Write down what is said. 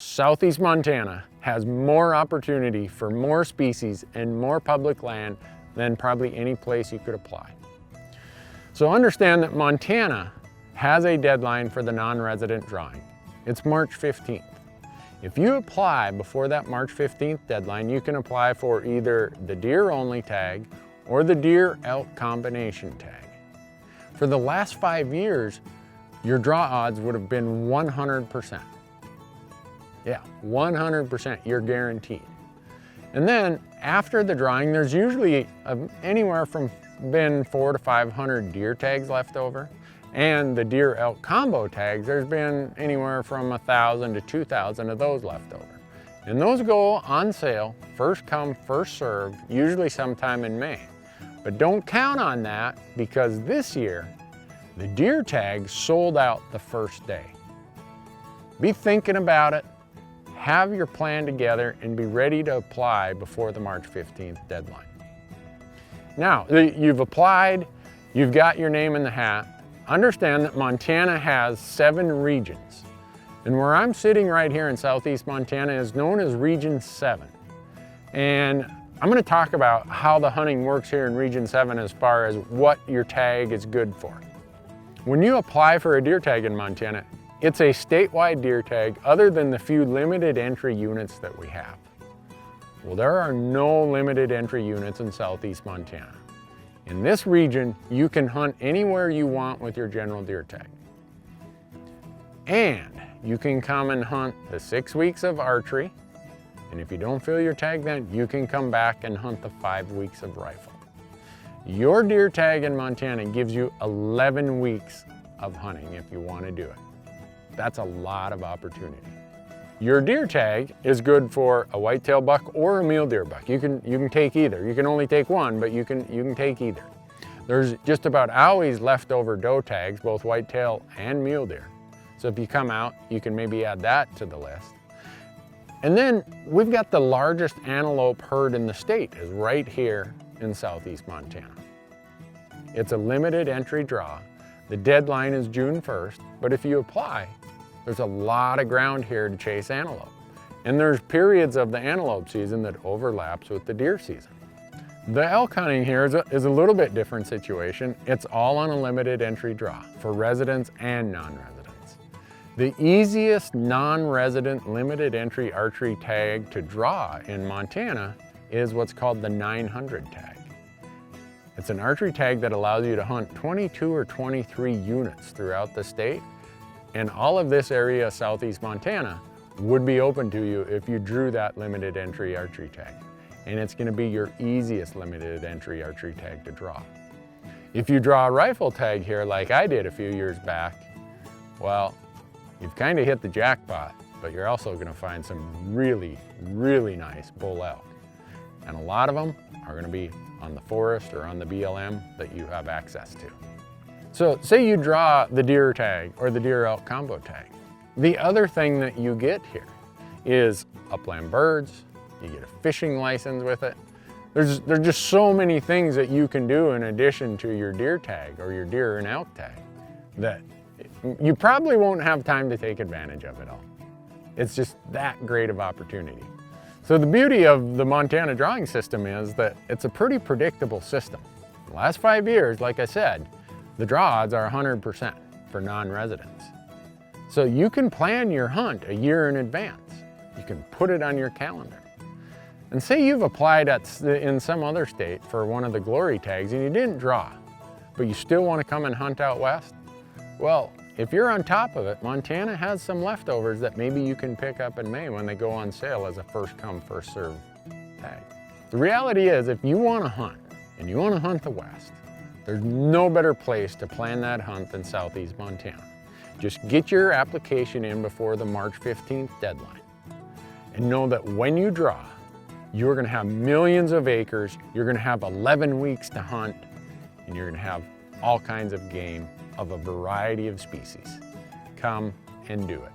Southeast Montana has more opportunity for more species and more public land than probably any place you could apply. So understand that Montana has a deadline for the non-resident drawing. It's March 15th. If you apply before that March 15th deadline, you can apply for either the deer only tag or the deer elk combination tag. For the last 5 years, your draw odds would have been 100%. Yeah, 100%, you're guaranteed. And then after the drawing, there's usually anywhere from 400 to 500 deer tags left over. And the deer elk combo tags, there's been anywhere from 1,000 to 2,000 of those left over. And those go on sale, first come, first served, usually sometime in May. But don't count on that, because this year, the deer tags sold out the first day. Be thinking about it, have your plan together, and be ready to apply before the March 15th deadline. Now, you've applied, you've got your name in the hat. Understand that Montana has 7 regions. And where I'm sitting right here in Southeast Montana is known as Region 7. And I'm going to talk about how the hunting works here in Region 7 as far as what your tag is good for. When you apply for a deer tag in Montana, it's a statewide deer tag other than the few limited entry units that we have. Well, there are no limited entry units in Southeast Montana. In this region, you can hunt anywhere you want with your general deer tag. And you can come and hunt the 6 weeks of archery. And if you don't fill your tag then, you can come back and hunt the 5 weeks of rifle. Your deer tag in Montana gives you 11 weeks of hunting if you want to do it. That's a lot of opportunity. Your deer tag is good for a whitetail buck or a mule deer buck. You can take either. You can only take one, but you can take either. There's just about always leftover doe tags, both whitetail and mule deer. So if you come out, you can maybe add that to the list. And then we've got the largest antelope herd in the state is right here in Southeast Montana. It's a limited entry draw. The deadline is June 1st, but if you apply, there's a lot of ground here to chase antelope. And there's periods of the antelope season that overlaps with the deer season. The elk hunting here is a little bit different situation. It's all on a limited entry draw for residents and non-residents. The easiest non-resident limited entry archery tag to draw in Montana is what's called the 900 tag. It's an archery tag that allows you to hunt 22 or 23 units throughout the state. And all of this area, Southeast Montana, would be open to you if you drew that limited entry archery tag. And it's going to be your easiest limited entry archery tag to draw. If you draw a rifle tag here like I did a few years back, well, you've kind of hit the jackpot, but you're also going to find some really, really nice bull elk. And a lot of them are going to be on the forest or on the BLM that you have access to. So say you draw the deer tag or the deer elk combo tag. The other thing that you get here is upland birds, you get a fishing license with it. There's just so many things that you can do in addition to your deer tag or your deer and elk tag that you probably won't have time to take advantage of it all. It's just that great of opportunity. So the beauty of the Montana drawing system is that it's a pretty predictable system. The last 5 years, like I said, the draw odds are 100% for non-residents. So you can plan your hunt a year in advance. You can put it on your calendar. And say you've applied in some other state for one of the glory tags and you didn't draw, but you still want to come and hunt out west? Well, if you're on top of it, Montana has some leftovers that maybe you can pick up in May when they go on sale as a first come, first served tag. The reality is, if you want to hunt and you want to hunt the west, there's no better place to plan that hunt than Southeast Montana. Just get your application in before the March 15th deadline. And know that when you draw, you're going to have millions of acres, you're going to have 11 weeks to hunt, and you're going to have all kinds of game of a variety of species. Come and do it.